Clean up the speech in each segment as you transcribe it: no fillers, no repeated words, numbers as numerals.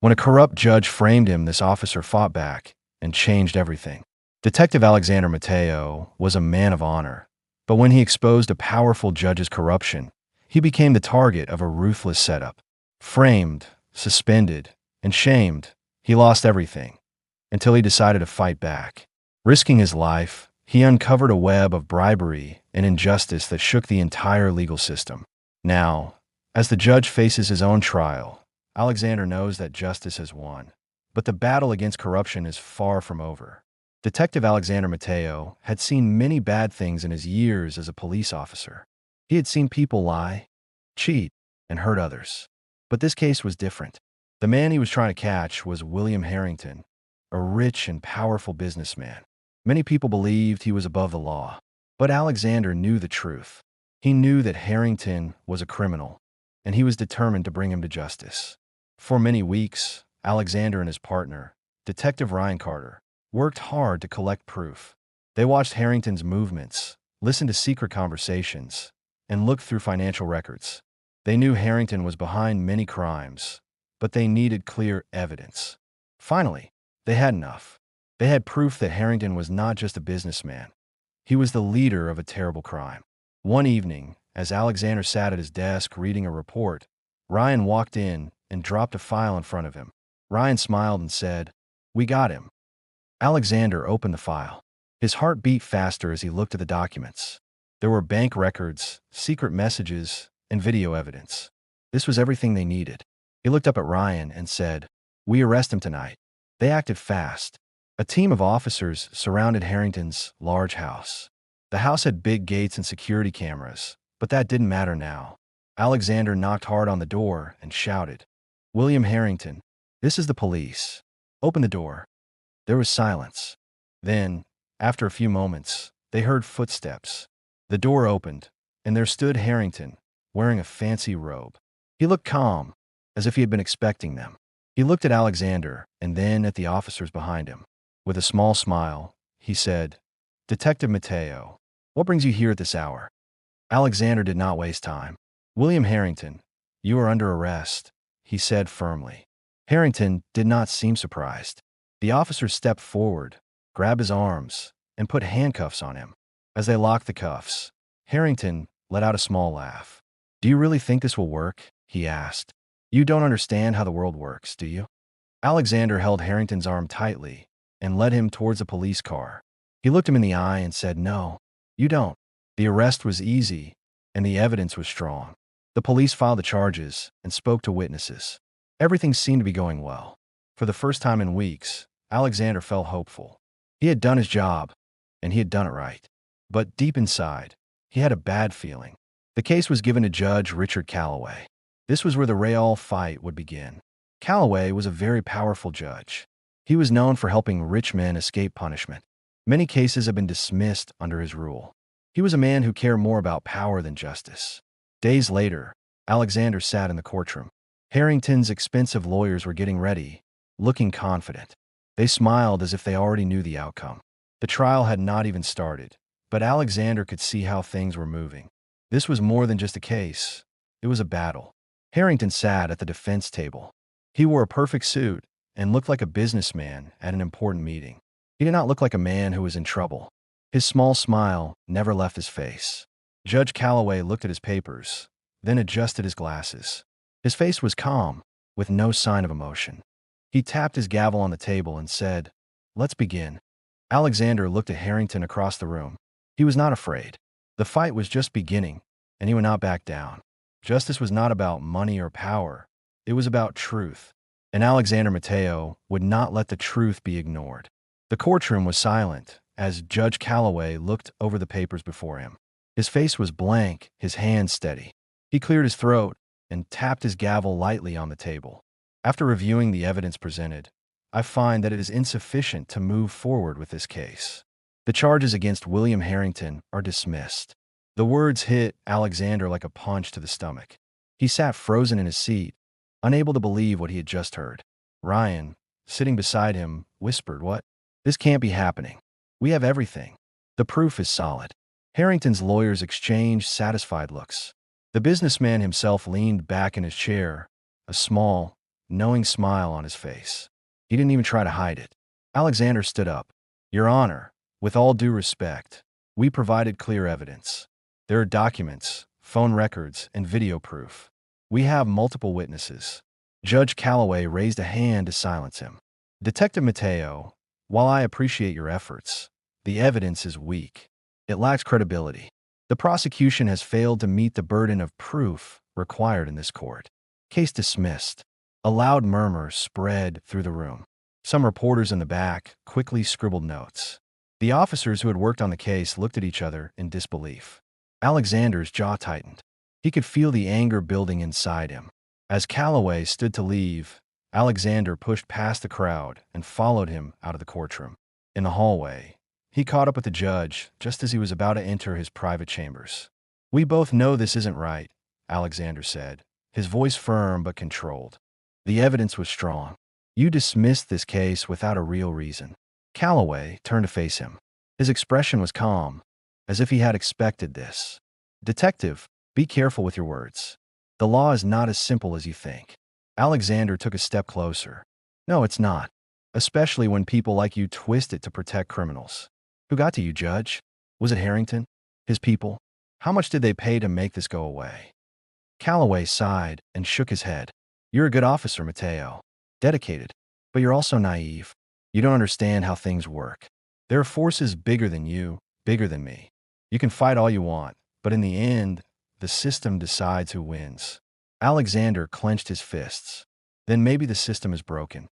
When a corrupt judge framed him, this officer fought back and changed everything. Detective Alexander Mateo was a man of honor, but when he exposed a powerful judge's corruption, he became the target of a ruthless setup. Framed, suspended, and shamed, he lost everything until he decided to fight back. Risking his life, he uncovered a web of bribery and injustice that shook the entire legal system. Now, as the judge faces his own trial, Alexander knows that justice has won. But the battle against corruption is far from over. Detective Alexander Mateo had seen many bad things in his years as a police officer. He had seen people lie, cheat, and hurt others. But this case was different. The man he was trying to catch was William Harrington, a rich and powerful businessman. Many people believed he was above the law, but Alexander knew the truth. He knew that Harrington was a criminal, and he was determined to bring him to justice. For many weeks, Alexander and his partner, Detective Ryan Carter, worked hard to collect proof. They watched Harrington's movements, listened to secret conversations, and looked through financial records. They knew Harrington was behind many crimes, but they needed clear evidence. Finally, they had enough. They had proof that Harrington was not just a businessman. He was the leader of a terrible crime. One evening, as Alexander sat at his desk reading a report, Ryan walked in and dropped a file in front of him. Ryan smiled and said, "We got him." Alexander opened the file. His heart beat faster as he looked at the documents. There were bank records, secret messages, and video evidence. This was everything they needed. He looked up at Ryan and said, "We arrest him tonight." They acted fast. A team of officers surrounded Harrington's large house. The house had big gates and security cameras, but that didn't matter now. Alexander knocked hard on the door and shouted, "William Harrington, this is the police. Open the door." There was silence. Then, after a few moments, they heard footsteps. The door opened, and there stood Harrington, wearing a fancy robe. He looked calm, as if he had been expecting them. He looked at Alexander and then at the officers behind him. With a small smile, he said, "Detective Mateo, what brings you here at this hour?" Alexander did not waste time. "William Harrington, you are under arrest," he said firmly. Harrington did not seem surprised. The officers stepped forward, grabbed his arms, and put handcuffs on him. As they locked the cuffs, Harrington let out a small laugh. "Do you really think this will work?" he asked. "You don't understand how the world works, do you?" Alexander held Harrington's arm tightly and led him towards a police car. He looked him in the eye and said, "No, you don't." The arrest was easy, and the evidence was strong. The police filed the charges and spoke to witnesses. Everything seemed to be going well. For the first time in weeks, Alexander felt hopeful. He had done his job, and he had done it right. But deep inside, he had a bad feeling. The case was given to Judge Richard Calloway. This was where the real fight would begin. Calloway was a very powerful judge. He was known for helping rich men escape punishment. Many cases have been dismissed under his rule. He was a man who cared more about power than justice. Days later, Alexander sat in the courtroom. Harrington's expensive lawyers were getting ready, looking confident. They smiled as if they already knew the outcome. The trial had not even started, but Alexander could see how things were moving. This was more than just a case. It was a battle. Harrington sat at the defense table. He wore a perfect suit and looked like a businessman at an important meeting. He did not look like a man who was in trouble. His small smile never left his face. Judge Calloway looked at his papers, then adjusted his glasses. His face was calm, with no sign of emotion. He tapped his gavel on the table and said, "Let's begin." Alexander looked at Harrington across the room. He was not afraid. The fight was just beginning, and he would not back down. Justice was not about money or power. It was about truth. And Alexander Mateo would not let the truth be ignored. The courtroom was silent as Judge Calloway looked over the papers before him. His face was blank, his hands steady. He cleared his throat and tapped his gavel lightly on the table. "After reviewing the evidence presented, I find that it is insufficient to move forward with this case. The charges against William Harrington are dismissed." The words hit Alexander like a punch to the stomach. He sat frozen in his seat, unable to believe what he had just heard. Ryan, sitting beside him, whispered, "What? This can't be happening. We have everything. The proof is solid." Harrington's lawyers exchanged satisfied looks. The businessman himself leaned back in his chair, a small, knowing smile on his face. He didn't even try to hide it. Alexander stood up. Your Honor, with all due respect, we provided clear evidence. There are documents, phone records, and video proof. We have multiple witnesses. Judge Calloway raised a hand to silence him. Detective Mateo, while I appreciate your efforts, the evidence is weak. It lacks credibility. The prosecution has failed to meet the burden of proof required in this court. Case dismissed. A loud murmur spread through the room. Some reporters in the back quickly scribbled notes. The officers who had worked on the case looked at each other in disbelief. Alexander's jaw tightened. He could feel the anger building inside him. As Calloway stood to leave, Alexander pushed past the crowd and followed him out of the courtroom. In the hallway, he caught up with the judge just as he was about to enter his private chambers. We both know this isn't right, Alexander said, his voice firm but controlled. The evidence was strong. You dismissed this case without a real reason. Calloway turned to face him. His expression was calm, as if he had expected this. Detective, be careful with your words. The law is not as simple as you think. Alexander took a step closer. No, it's not. Especially when people like you twist it to protect criminals. Who got to you, Judge? Was it Harrington? His people? How much did they pay to make this go away? Calloway sighed and shook his head. You're a good officer, Mateo. Dedicated. But you're also naive. You don't understand how things work. There are forces bigger than you, bigger than me. You can fight all you want, but in the end, the system decides who wins. Alexander clenched his fists. Then maybe the system is broken.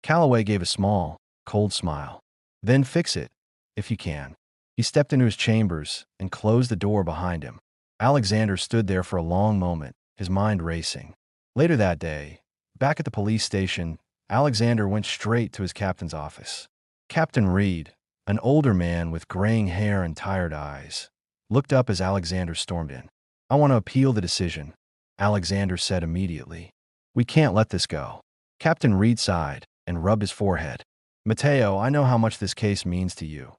Calloway gave a small, cold smile. Then fix it, if you can. He stepped into his chambers and closed the door behind him. Alexander stood there for a long moment, his mind racing. Later that day, back at the police station, Alexander went straight to his captain's office. Captain Reed, an older man with graying hair and tired eyes, looked up as Alexander stormed in. I want to appeal the decision, Alexander said immediately. We can't let this go. Captain Reed sighed and rubbed his forehead. Mateo, I know how much this case means to you,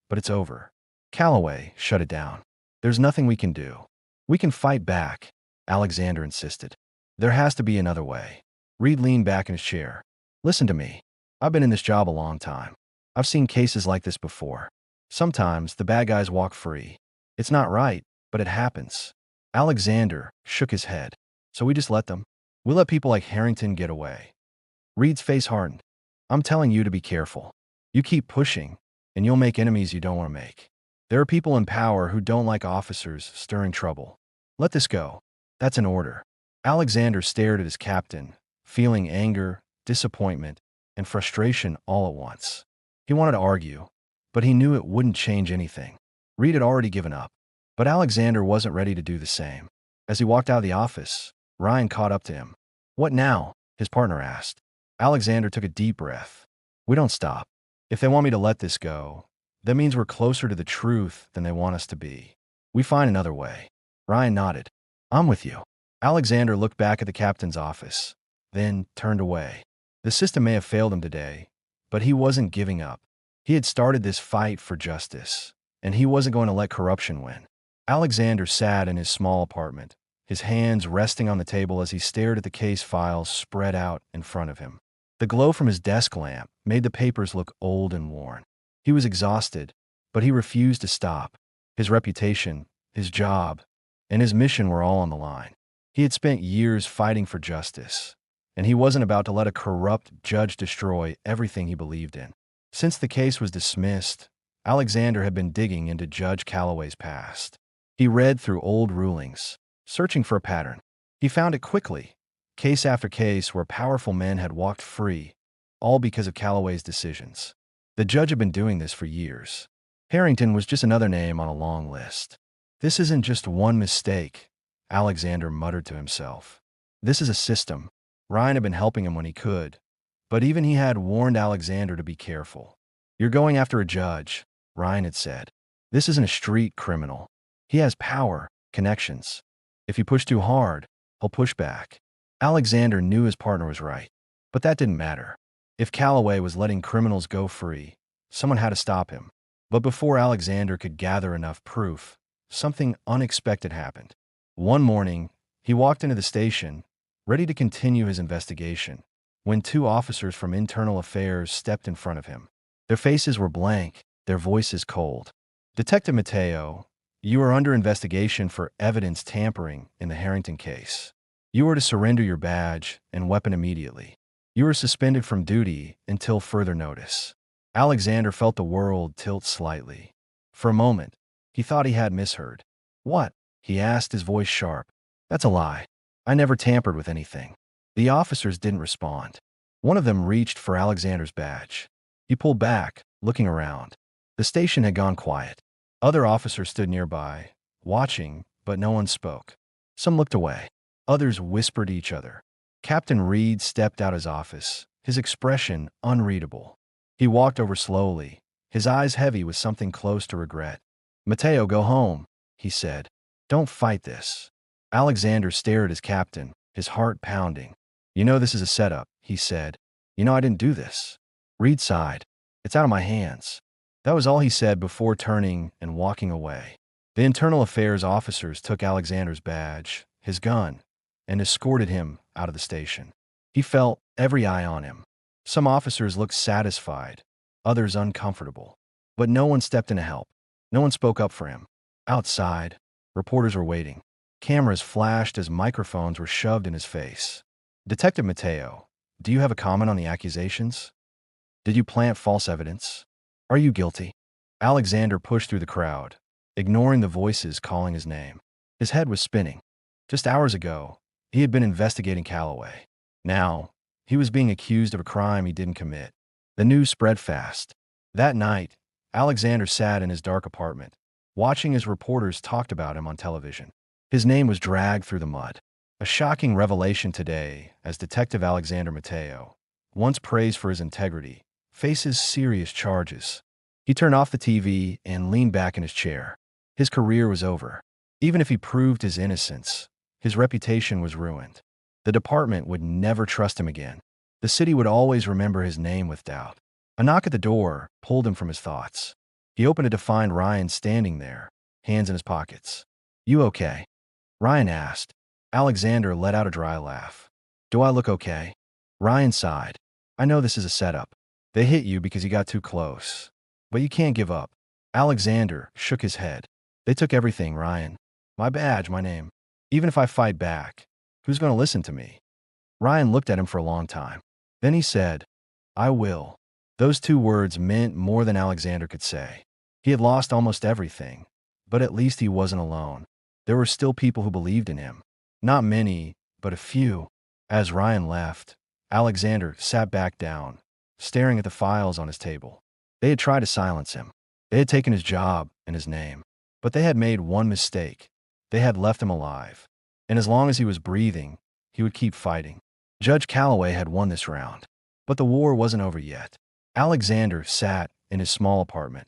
but it's over. Calloway shut it down. There's nothing we can do. We can fight back, Alexander insisted. There has to be another way. Reed leaned back in his chair. Listen to me. I've been in this job a long time. I've seen cases like this before. Sometimes the bad guys walk free. It's not right, but it happens. Alexander shook his head. So we just let them? We let people like Harrington get away. Reed's face hardened. I'm telling you to be careful. You keep pushing, and you'll make enemies you don't want to make. There are people in power who don't like officers stirring trouble. Let this go. That's an order. Alexander stared at his captain, feeling anger, disappointment, and frustration all at once. He wanted to argue, but he knew it wouldn't change anything. Reed had already given up, but Alexander wasn't ready to do the same. As he walked out of the office, Ryan caught up to him. What now? His partner asked. Alexander took a deep breath. We don't stop. If they want me to let this go, that means we're closer to the truth than they want us to be. We find another way. Ryan nodded. I'm with you. Alexander looked back at the captain's office, then turned away. The system may have failed him today, but he wasn't giving up. He had started this fight for justice, and he wasn't going to let corruption win. Alexander sat in his small apartment, his hands resting on the table as he stared at the case files spread out in front of him. The glow from his desk lamp made the papers look old and worn. He was exhausted, but he refused to stop. His reputation, his job, and his mission were all on the line. He had spent years fighting for justice, and he wasn't about to let a corrupt judge destroy everything he believed in. Since the case was dismissed, Alexander had been digging into Judge Calloway's past. He read through old rulings, searching for a pattern. He found it quickly, case after case where powerful men had walked free, all because of Calloway's decisions. The judge had been doing this for years. Harrington was just another name on a long list. This isn't just one mistake, Alexander muttered to himself. This is a system. Ryan had been helping him when he could, but even he had warned Alexander to be careful. You're going after a judge, Ryan had said. This isn't a street criminal. He has power, connections. If you push too hard, he'll push back. Alexander knew his partner was right, but that didn't matter. If Calloway was letting criminals go free, someone had to stop him. But before Alexander could gather enough proof, something unexpected happened. One morning, he walked into the station, ready to continue his investigation, when two officers from Internal Affairs stepped in front of him. Their faces were blank, their voices cold. "Detective Mateo, you are under investigation for evidence tampering in the Harrington case. You are to surrender your badge and weapon immediately. You are suspended from duty until further notice." Alexander felt the world tilt slightly. For a moment, he thought he had misheard. "What?" he asked, his voice sharp. "That's a lie. I never tampered with anything." The officers didn't respond. One of them reached for Alexander's badge. He pulled back, looking around. The station had gone quiet. Other officers stood nearby, watching, but no one spoke. Some looked away. Others whispered to each other. Captain Reed stepped out of his office, his expression unreadable. He walked over slowly, his eyes heavy with something close to regret. "Mateo, go home," he said. "Don't fight this." Alexander stared at his captain, his heart pounding. "You know this is a setup," he said. "You know I didn't do this." Reed sighed. "It's out of my hands." That was all he said before turning and walking away. The Internal Affairs officers took Alexander's badge, his gun, and escorted him out of the station. He felt every eye on him. Some officers looked satisfied, others uncomfortable. But no one stepped in to help. No one spoke up for him. Outside, reporters were waiting. Cameras flashed as microphones were shoved in his face. "Detective Mateo, do you have a comment on the accusations? Did you plant false evidence? Are you guilty?" Alexander pushed through the crowd, ignoring the voices calling his name. His head was spinning. Just hours ago, he had been investigating Calloway. Now, he was being accused of a crime he didn't commit. The news spread fast. That night, Alexander sat in his dark apartment, watching as reporters talked about him on television. His name was dragged through the mud. A shocking revelation today as Detective Alexander Mateo, once praised for his integrity, faces serious charges. He turned off the TV and leaned back in his chair. His career was over. Even if he proved his innocence, his reputation was ruined. The department would never trust him again. The city would always remember his name with doubt. A knock at the door pulled him from his thoughts. He opened it to find Ryan standing there, hands in his pockets. "You okay?" Ryan asked. Alexander let out a dry laugh. "Do I look okay?" Ryan sighed. "I know this is a setup. They hit you because you got too close. But you can't give up." Alexander shook his head. "They took everything, Ryan. My badge, my name. Even if I fight back, who's going to listen to me?" Ryan looked at him for a long time. Then he said, "I will." Those two words meant more than Alexander could say. He had lost almost everything, but at least he wasn't alone. There were still people who believed in him. Not many, but a few. As Ryan left, Alexander sat back down, staring at the files on his table. They had tried to silence him. They had taken his job and his name. But they had made one mistake. They had left him alive. And as long as he was breathing, he would keep fighting. Judge Calloway had won this round. But the war wasn't over yet. Alexander sat in his small apartment,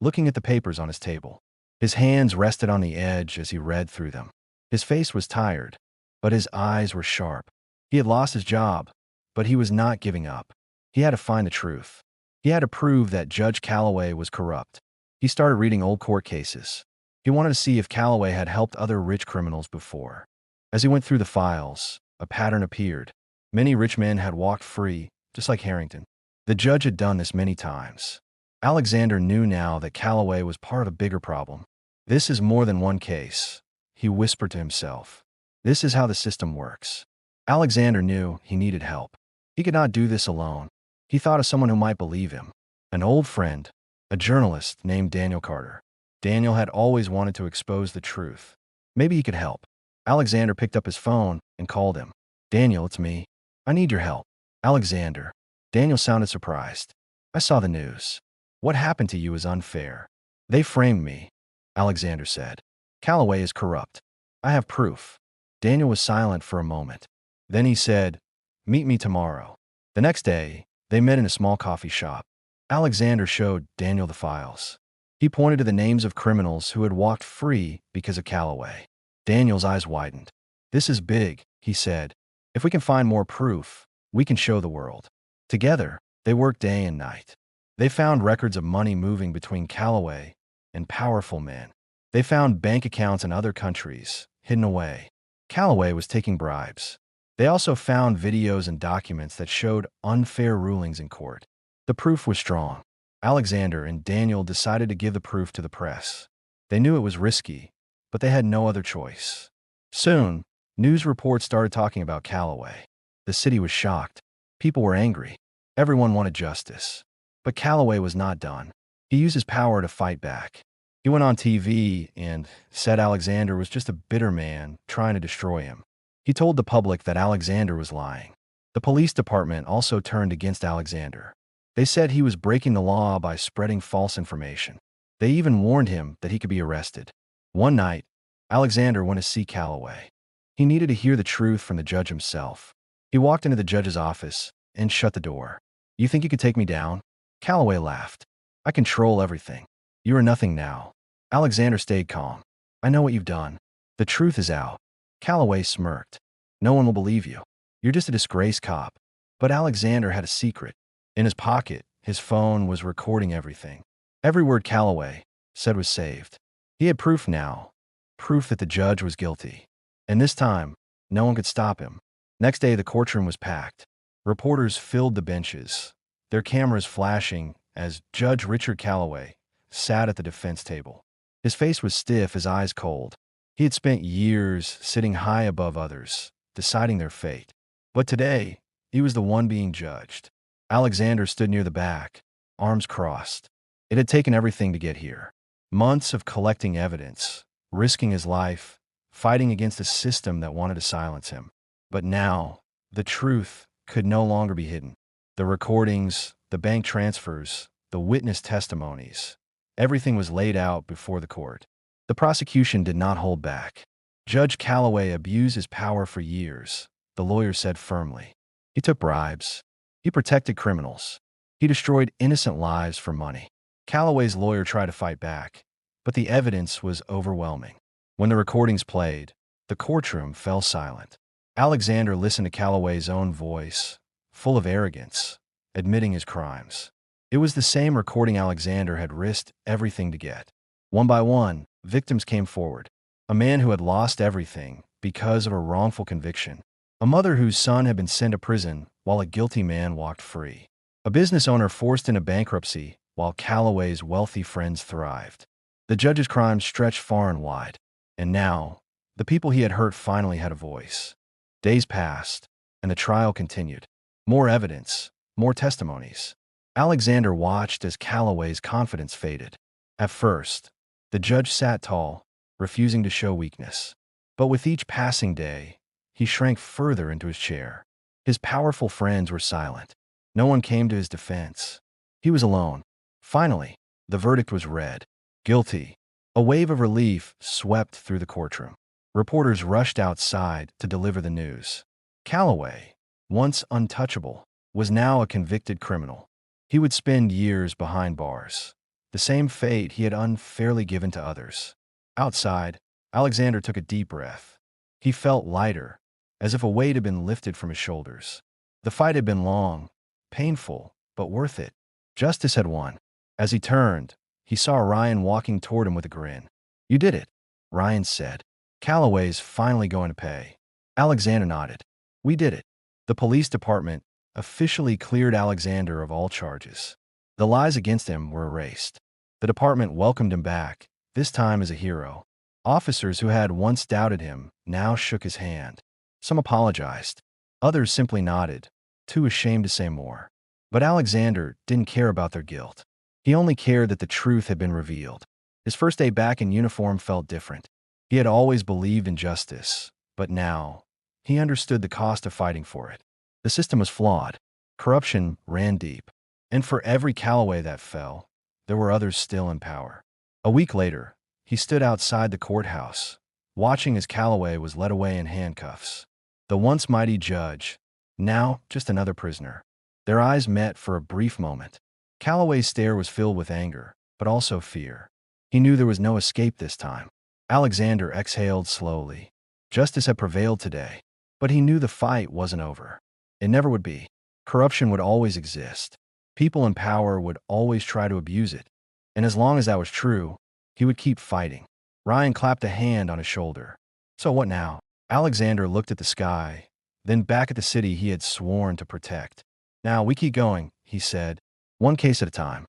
looking at the papers on his table. His hands rested on the edge as he read through them. His face was tired, but his eyes were sharp. He had lost his job, but he was not giving up. He had to find the truth. He had to prove that Judge Calloway was corrupt. He started reading old court cases. He wanted to see if Calloway had helped other rich criminals before. As he went through the files, a pattern appeared. Many rich men had walked free, just like Harrington. The judge had done this many times. Alexander knew now that Calloway was part of a bigger problem. "This is more than one case," he whispered to himself. "This is how the system works." Alexander knew he needed help. He could not do this alone. He thought of someone who might believe him. An old friend, a journalist named Daniel Carter. Daniel had always wanted to expose the truth. Maybe he could help. Alexander picked up his phone and called him. "Daniel, it's me. I need your help." "Alexander." Daniel sounded surprised. "I saw the news. What happened to you is unfair. They framed me," Alexander said. "Calloway is corrupt. I have proof." Daniel was silent for a moment. Then he said, "Meet me tomorrow." The next day, they met in a small coffee shop. Alexander showed Daniel the files. He pointed to the names of criminals who had walked free because of Calloway. Daniel's eyes widened. "This is big," he said. "If we can find more proof, we can show the world." Together, they worked day and night. They found records of money moving between Calloway and powerful men. They found bank accounts in other countries, hidden away. Calloway was taking bribes. They also found videos and documents that showed unfair rulings in court. The proof was strong. Alexander and Daniel decided to give the proof to the press. They knew it was risky, but they had no other choice. Soon, news reports started talking about Calloway. The city was shocked. People were angry. Everyone wanted justice. But Calloway was not done. He used his power to fight back. He went on TV and said Alexander was just a bitter man trying to destroy him. He told the public that Alexander was lying. The police department also turned against Alexander. They said he was breaking the law by spreading false information. They even warned him that he could be arrested. One night, Alexander went to see Calloway. He needed to hear the truth from the judge himself. He walked into the judge's office and shut the door. "You think you could take me down?" Calloway laughed. "I control everything. You are nothing now." Alexander stayed calm. "I know what you've done. The truth is out." Calloway smirked. "No one will believe you. You're just a disgraced cop." But Alexander had a secret. In his pocket, his phone was recording everything. Every word Calloway said was saved. He had proof now, proof that the judge was guilty. And this time, no one could stop him. Next day, the courtroom was packed. Reporters filled the benches, their cameras flashing as Judge Richard Calloway sat at the defense table. His face was stiff, his eyes cold. He had spent years sitting high above others, deciding their fate. But today, he was the one being judged. Alexander stood near the back, arms crossed. It had taken everything to get here. Months of collecting evidence, risking his life, fighting against a system that wanted to silence him. But now, the truth could no longer be hidden. The recordings, the bank transfers, the witness testimonies, everything was laid out before the court. The prosecution did not hold back. Judge Calloway abused his power for years, the lawyer said firmly. He took bribes. He protected criminals. He destroyed innocent lives for money. Calloway's lawyer tried to fight back, but the evidence was overwhelming. When the recordings played, the courtroom fell silent. Alexander listened to Calloway's own voice, full of arrogance, admitting his crimes. It was the same recording Alexander had risked everything to get. One by one, victims came forward. A man who had lost everything because of a wrongful conviction. A mother whose son had been sent to prison while a guilty man walked free. A business owner forced into bankruptcy while Calloway's wealthy friends thrived. The judge's crimes stretched far and wide. And now, the people he had hurt finally had a voice. Days passed, and the trial continued. More evidence, more testimonies. Alexander watched as Calloway's confidence faded. At first, the judge sat tall, refusing to show weakness. But with each passing day, he shrank further into his chair. His powerful friends were silent. No one came to his defense. He was alone. Finally, the verdict was read. Guilty. A wave of relief swept through the courtroom. Reporters rushed outside to deliver the news. Calloway, once untouchable, was now a convicted criminal. He would spend years behind bars, the same fate he had unfairly given to others. Outside, Alexander took a deep breath. He felt lighter, as if a weight had been lifted from his shoulders. The fight had been long, painful, but worth it. Justice had won. As he turned, he saw Ryan walking toward him with a grin. "You did it," Ryan said. "Calloway's finally going to pay." Alexander nodded. "We did it." The police department officially cleared Alexander of all charges. The lies against him were erased. The department welcomed him back, this time as a hero. Officers who had once doubted him now shook his hand. Some apologized. Others simply nodded, too ashamed to say more. But Alexander didn't care about their guilt. He only cared that the truth had been revealed. His first day back in uniform felt different. He had always believed in justice, but now he understood the cost of fighting for it. The system was flawed. Corruption ran deep. And for every Calloway that fell, there were others still in power. A week later, he stood outside the courthouse, watching as Calloway was led away in handcuffs. The once mighty judge, now just another prisoner. Their eyes met for a brief moment. Calloway's stare was filled with anger, but also fear. He knew there was no escape this time. Alexander exhaled slowly. Justice had prevailed today, but he knew the fight wasn't over. It never would be. Corruption would always exist. People in power would always try to abuse it. And as long as that was true, he would keep fighting. Ryan clapped a hand on his shoulder. "So what now?" Alexander looked at the sky, then back at the city he had sworn to protect. Now we keep going, he said, one case at a time.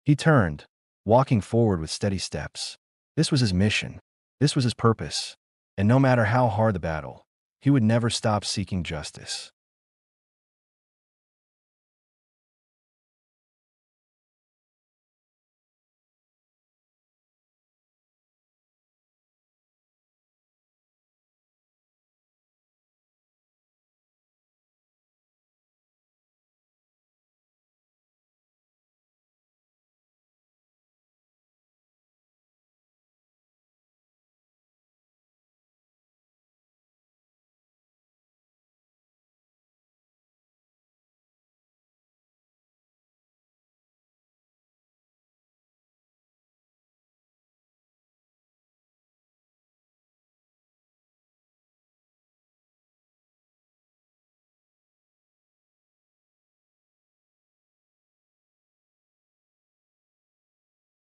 He turned, walking forward with steady steps. This was his mission. This was his purpose. And no matter how hard the battle, he would never stop seeking justice.